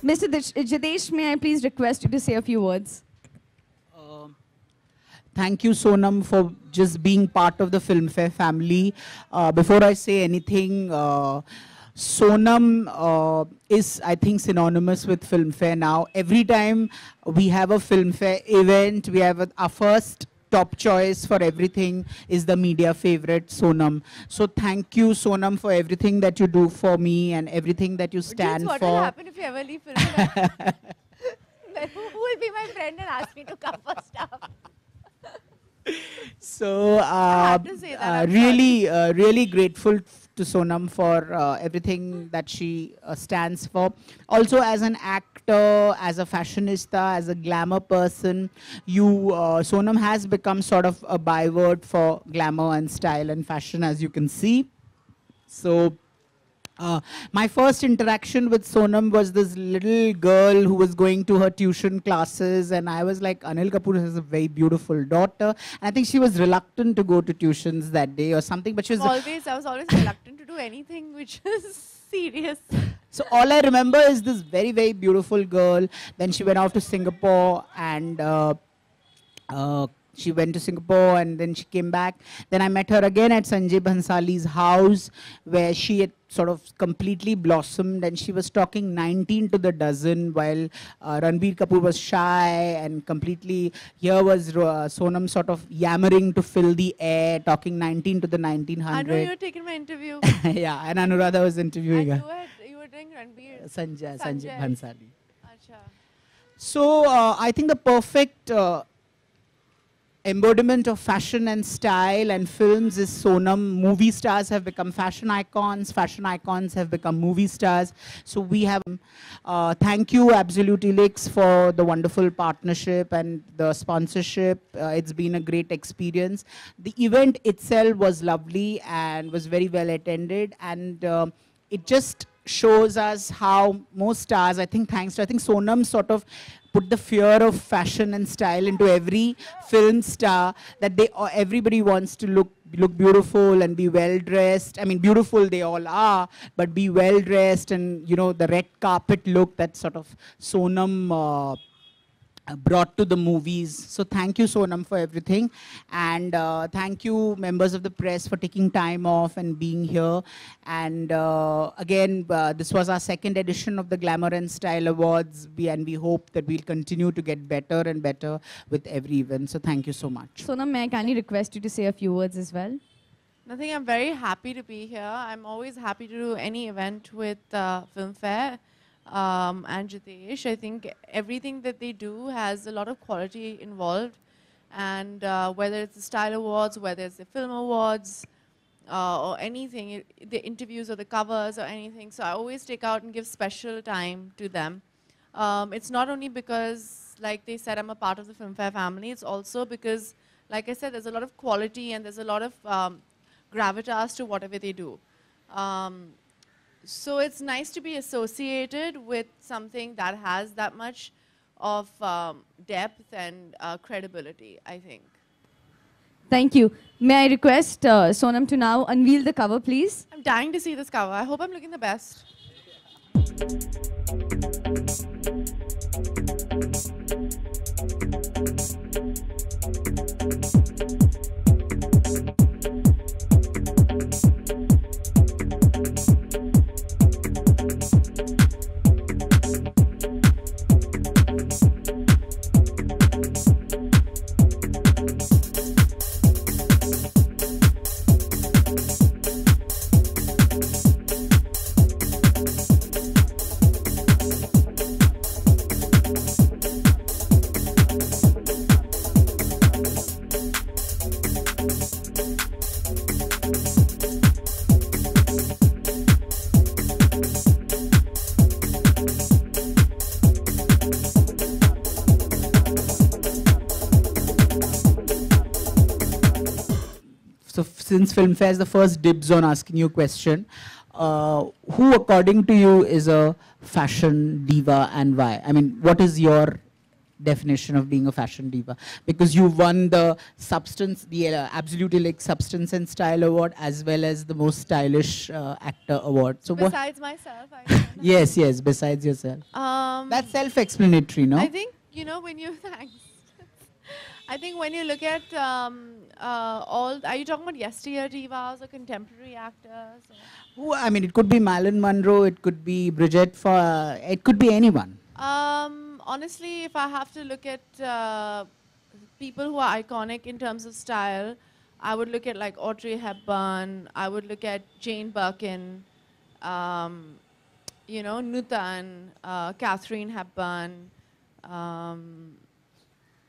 Mr. Jitesh, may I please request you to say a few words? Thank you, Sonam, for just being part of the Filmfare family. Before I say anything, Sonam is, I think, synonymous with Filmfare now. Every time we have a Filmfare event, we have our first top choice for everything is the media favorite, Sonam. So thank you, Sonam, for everything that you do for me and everything that you stand what for. What will happen if you ever leave Filmfare? Who will be my friend and ask me to cover stuff? So really grateful to Sonam for everything that she stands for. Also as an actor, as a fashionista, as a glamour person, Sonam has become sort of a byword for glamour and style and fashion, as you can see. So my first interaction with Sonam was this little girl who was going to her tuition classes, and I was like, Anil Kapoor has a very beautiful daughter. And I think she was reluctant to go to tuitions that day or something, but she was... I was always reluctant to do anything which is serious. So all I remember is this very, very beautiful girl. Then she went off to Singapore and she went to Singapore and then she came back. Then I met her again at Sanjay Bhansali's house where she had sort of completely blossomed and she was talking 19 to the dozen while Ranbir Kapoor was shy and completely, here was Sonam sort of yammering to fill the air, talking 19 to the 1900. I know you were taking my interview. Yeah, and Anuradha was interviewing her. You were doing Ranbir. Sanjay Bhansali. Achha. So I think the perfect embodiment of fashion and style and films is Sonam. Movie stars have become fashion icons have become movie stars. So we have, thank you Absolute Elix for the wonderful partnership and the sponsorship. It's been a great experience. The event itself was lovely and was very well attended, and it just shows us how most stars, I think Sonam sort of put the fear of fashion and style into every film star, that everybody wants to look beautiful and be well dressed. I mean, beautiful they all are, but be well dressed, and you know, the red carpet look that sort of Sonam brought to the movies. So thank you, Sonam, for everything, and thank you members of the press for taking time off and being here. And again, this was our second edition of the Glamour and Style Awards, and we hope that we'll continue to get better and better with every event. So thank you so much. Sonam, may I kindly request you to say a few words as well? Nothing, I'm very happy to be here. I'm always happy to do any event with Filmfare. And Jitesh, I think everything that they do has a lot of quality involved, and whether it's the Style Awards, whether it's the Film Awards, or anything, the interviews or the covers or anything, so I always take out and give special time to them. It's not only because, like they said, I'm a part of the Filmfare family, it's also because, like I said, there's a lot of quality and there's a lot of gravitas to whatever they do. So it's nice to be associated with something that has that much of depth and credibility, I think. Thank you. May I request Sonam to now unveil the cover, please? I'm dying to see this cover. I hope I'm looking the best. So since Filmfare is the first dibs on asking you a question, who according to you is a fashion diva and why? I mean, what is your definition of being a fashion diva? Because you won the Absolutely like Substance and Style Award as well as the most stylish actor award. So Besides myself, I yes, yes, besides yourself. That's self-explanatory, no? I think, you know, when you, thanks. I think when you look at are you talking about yesteryear divas or contemporary actors? Or? I mean, it could be Marilyn Monroe, it could be Bridget, it could be anyone. Honestly, if I have to look at people who are iconic in terms of style, I would look at like Audrey Hepburn, I would look at Jane Birkin, you know, Nutan, Catherine Hepburn,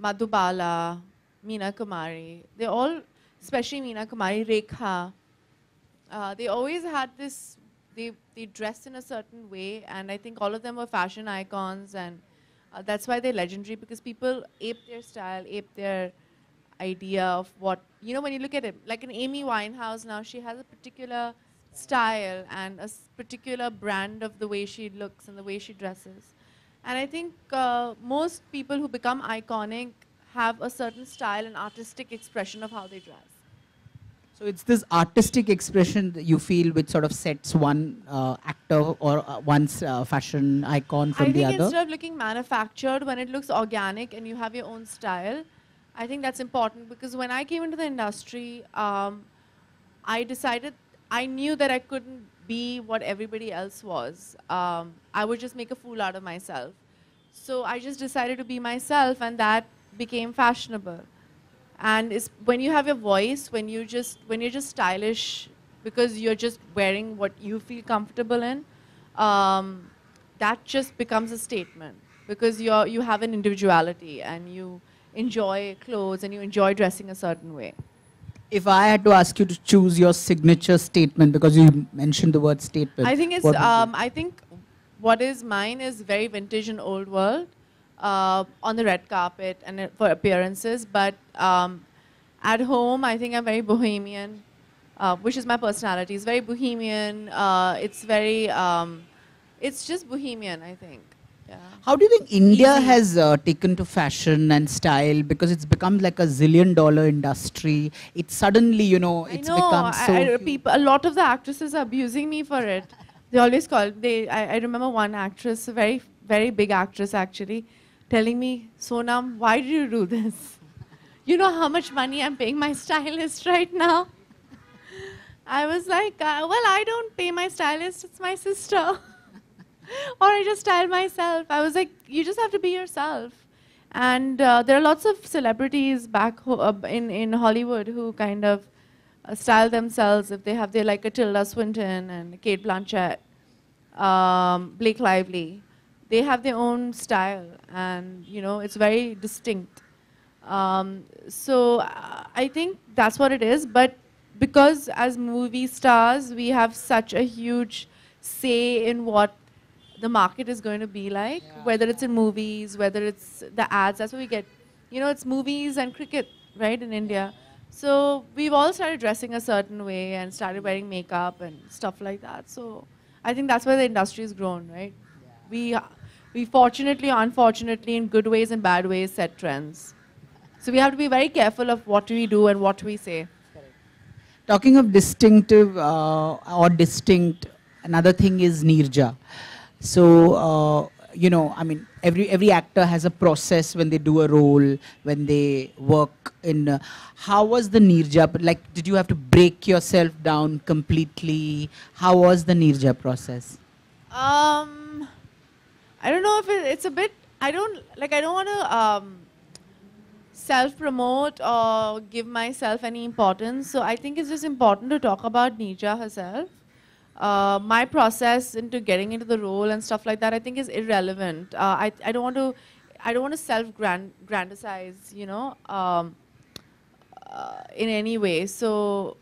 Madhubala, Meena Kumari. They all, especially Meena Kumari, Rekha, they always had this, they dressed in a certain way, and I think all of them were fashion icons, and that's why they're legendary, because people ape their style, ape their idea of what, you know, when you look at it, like an Amy Winehouse now, she has a particular style and a particular brand of the way she looks and the way she dresses. And I think most people who become iconic have a certain style and artistic expression of how they dress. So it's this artistic expression that you feel which sort of sets one actor or one's fashion icon from the I think other? instead of looking manufactured, when it looks organic and you have your own style, I think that's important, because when I came into the industry, I decided, I knew that I couldn't be what everybody else was. I would just make a fool out of myself. So I just decided to be myself, and that became fashionable. And it's when you have your voice, when you're just stylish, because you're just wearing what you feel comfortable in, that just becomes a statement, because you have an individuality and you enjoy clothes and you enjoy dressing a certain way. If I had to ask you to choose your signature statement, because you mentioned the word statement. I think it's, I think what is mine is very vintage and old world. On the red carpet and for appearances, but at home I think I'm very bohemian, which is my personality. It's very bohemian. It's very, it's just bohemian, I think. Yeah. How do you think India has taken to fashion and style? Because it's become like a zillion-dollar industry. It's suddenly, you know, it's become so people, a lot of the actresses are abusing me for it. They always call, I remember one actress, a very, very big actress actually, telling me, Sonam, why did you do this? You know how much money I'm paying my stylist right now? I was like, well, I don't pay my stylist, it's my sister. Or I just style myself. I was like, you just have to be yourself. And there are lots of celebrities back in Hollywood who kind of style themselves. If they have, they're like a Tilda Swinton and Kate Blanchett, Blake Lively. They have their own style, and you know, it's very distinct. So I think that's what it is. But because as movie stars, we have such a huge say in what the market is going to be like, whether it's in movies, whether it's the ads. That's what we get. You know, it's movies and cricket, right, in India. So we've all started dressing a certain way and started wearing makeup and stuff like that. So I think that's where the industry has grown, right? We fortunately or unfortunately, in good ways and bad ways, set trends. So we have to be very careful of what we do and what we say. Talking of distinctive or distinct, another thing is Nirja. So, you know, I mean, every actor has a process when they do a role, when they work in. How was the Nirja? Like, did you have to break yourself down completely? How was the Nirja process? I don't know if it's a bit, I don't want to self-promote or give myself any importance. So I think it's just important to talk about Nirja herself. My process into getting into the role and stuff like that, I think is irrelevant. I don't want to self-grandize, you know, in any way. So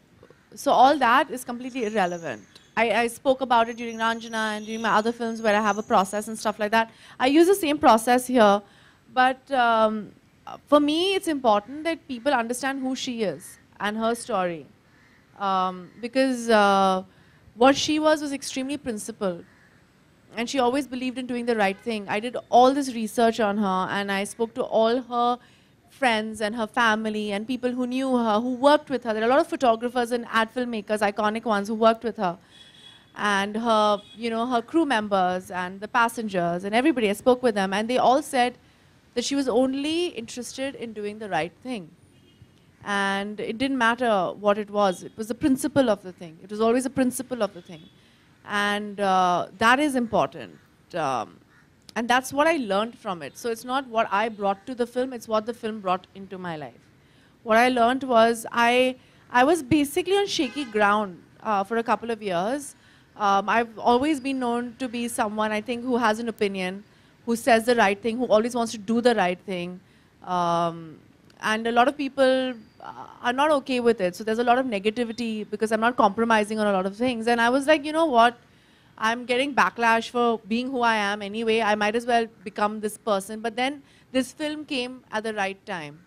all that is completely irrelevant. I spoke about it during Ranjana and during my other films where I have a process and stuff like that. I use the same process here, but for me, it's important that people understand who she is and her story. Because what she was extremely principled. And she always believed in doing the right thing. I did all this research on her, and I spoke to all her friends and her family and people who knew her, who worked with her. There are a lot of photographers and ad filmmakers, iconic ones, who worked with her. And her, you know, her crew members and the passengers and everybody. I spoke with them, and they all said that she was only interested in doing the right thing. And it didn't matter what it was. It was the principle of the thing. It was always a principle of the thing. And that is important. And that's what I learned from it. So it's not what I brought to the film, it's what the film brought into my life. What I learned was I was basically on shaky ground for a couple of years. I've always been known to be someone, I think, who has an opinion, who says the right thing, who always wants to do the right thing. And a lot of people are not okay with it. So there's a lot of negativity because I'm not compromising on a lot of things. And I was like, you know what? I'm getting backlash for being who I am anyway. I might as well become this person. But then this film came at the right time.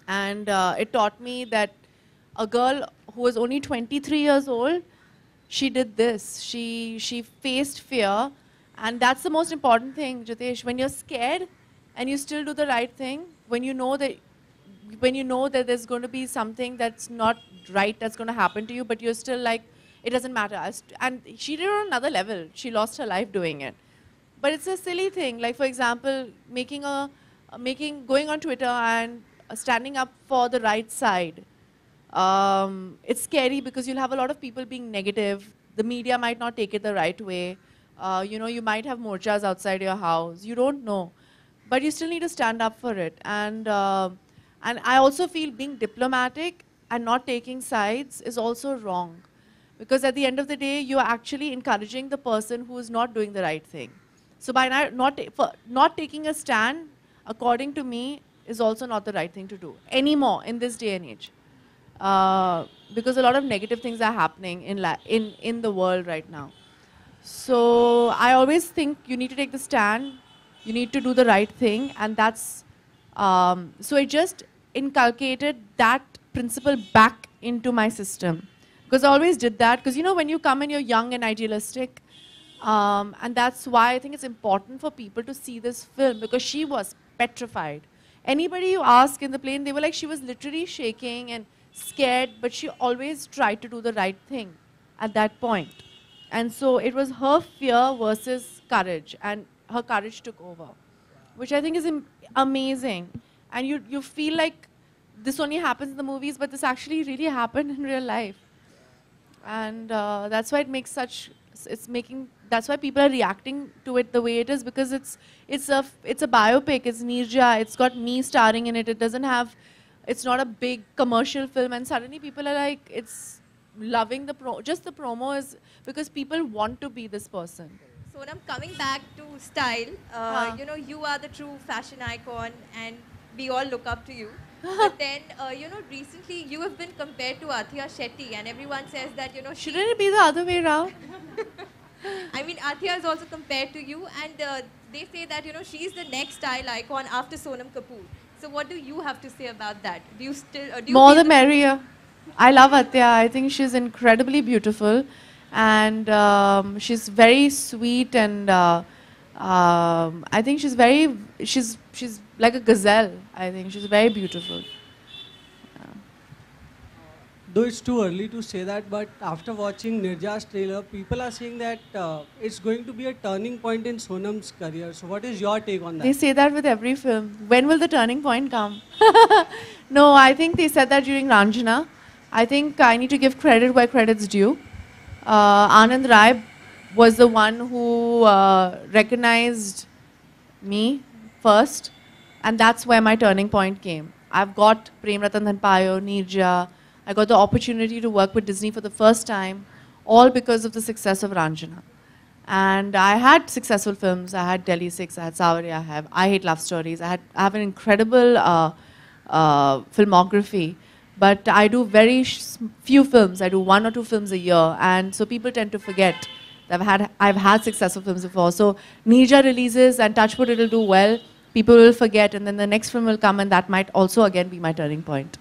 And it taught me that a girl who was only 23 years old, she did this. She faced fear. And that's the most important thing, Jitesh. When you're scared and you still do the right thing, when you know that there's going to be something that's not right that's going to happen to you, but you're still like, it doesn't matter. And she did it on another level. She lost her life doing it. But it's a silly thing. Like, for example, going on Twitter and standing up for the right side. It's scary because you'll have a lot of people being negative. The media might not take it the right way. You know, you might have morchas outside your house. You don't know. But you still need to stand up for it. And I also feel being diplomatic and not taking sides is also wrong. Because at the end of the day, you're actually encouraging the person who is not doing the right thing. So by not taking a stand, according to me, is also not the right thing to do anymore in this day and age. Because a lot of negative things are happening in the world right now. So I always think you need to take the stand, you need to do the right thing, and that's, so I just inculcated that principle back into my system. Because I always did that, because you know when you come and you're young and idealistic, and that's why I think it's important for people to see this film, because she was petrified. Anybody you ask in the plane, they were like, she was literally shaking and scared, but she always tried to do the right thing at that point. And so it was her fear versus courage, and her courage took over, which I think is amazing. And you feel like this only happens in the movies, but this actually really happened in real life. And that's why it makes that's why people are reacting to it the way it is, because it's a biopic, it's Nirja, it's got me starring in it, it's not a big commercial film, and suddenly people are like, it's loving just the promo is because people want to be this person. Sonam, coming back to style, you know, you are the true fashion icon and we all look up to you. But then, you know, recently you have been compared to Athiya Shetty, and everyone says that, you know, shouldn't it be the other way around? I mean, Athiya is also compared to you, and they say that, you know, she's the next style icon after Sonam Kapoor. So what do you have to say about that? Do you still... do you More the merrier. I love Athiya. I think she's incredibly beautiful, and she's very sweet, and I think she's like a gazelle. I think she's very beautiful. Though it's too early to say that, but after watching Nirja's trailer, people are saying that it's going to be a turning point in Sonam's career. So what is your take on that? They say that with every film. When will the turning point come? No, I think they said that during Ranjana. I think I need to give credit where credit's due. Anand Rai was the one who recognized me first, and that's where my turning point came. I've got Prem Ratan Dhan Payo, Nirja. I got the opportunity to work with Disney for the first time, all because of the success of Ranjana. And I had successful films. I had Delhi 6, I had Savari, I Hate Love Stories. I have an incredible filmography, but I do very few films. I do 1 or 2 films a year, and so people tend to forget that I've had successful films before. So Nirja releases, and touch wood, it'll do well. People will forget, and then the next film will come, and that might also again be my turning point.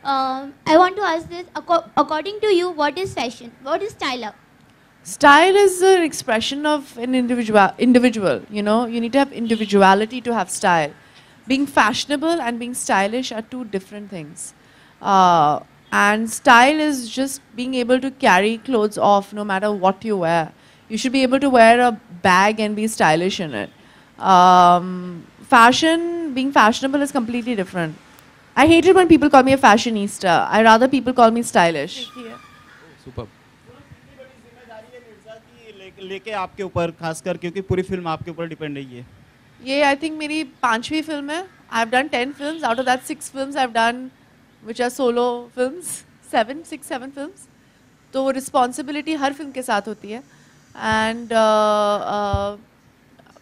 I want to ask this. According to you, what is fashion? What is style up? Style is an expression of an individual, you know. You need to have individuality to have style. Being fashionable and being stylish are two different things. And style is just being able to carry clothes off no matter what you wear. You should be able to wear a bag and be stylish in it. Fashion, being fashionable is completely different. I hate it when people call me a fashionista. I rather people call me stylish. Super लेके आपके ऊपर खासकर क्योंकि पूरी film आपके ऊपर depend है ये ये आई थिंक मेरी 5वीं फिल्म है. I have done 10 films. Out of that 6 films I have done which are solo films. 7 films. तो वो रिस्पॉन्सिबिलिटी हर फिल्म के साथ होती है. एंड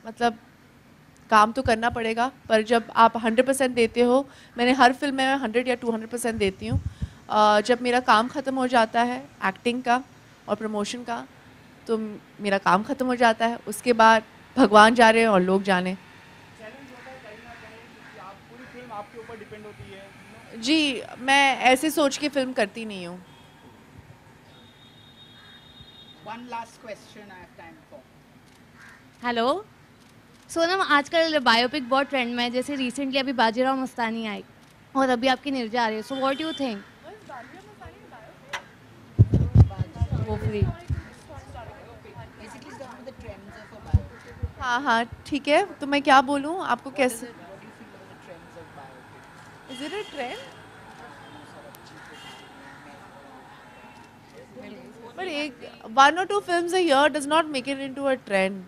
मतलब काम तो करना पड़ेगा, पर जब आप 100% देते हो, मैंने हर फिल्म में 100 या 200% देती हूँ. जब मेरा काम ख़त्म हो जाता है एक्टिंग का और प्रमोशन का, तो मेरा काम ख़त्म हो जाता है. उसके बाद भगवान जा रहे हैं और लोग जाने. जी, मैं ऐसे सोच के फिल्म करती नहीं हूँ. One last question I have time for. Hello Sonam, आजकल बायोपिक बहुत ट्रेंड में है. जैसे रिसेंटली अभी बाजीराव मस्तानी आई और अभी आपकी निर्जा आ रही है. So what you think? वो फ्री. हाँ हाँ ठीक है. तो मैं क्या बोलूँ आपको? कैसे Is it a trend? But 1 or 2 films a year does not make it into a trend.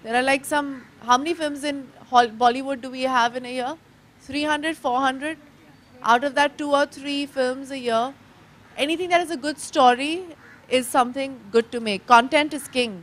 There are like some, how many films in Bollywood do we have in a year? 300, 400. Out of that, 2 or 3 films a year. Anything that is a good story is something good to make. Content is king.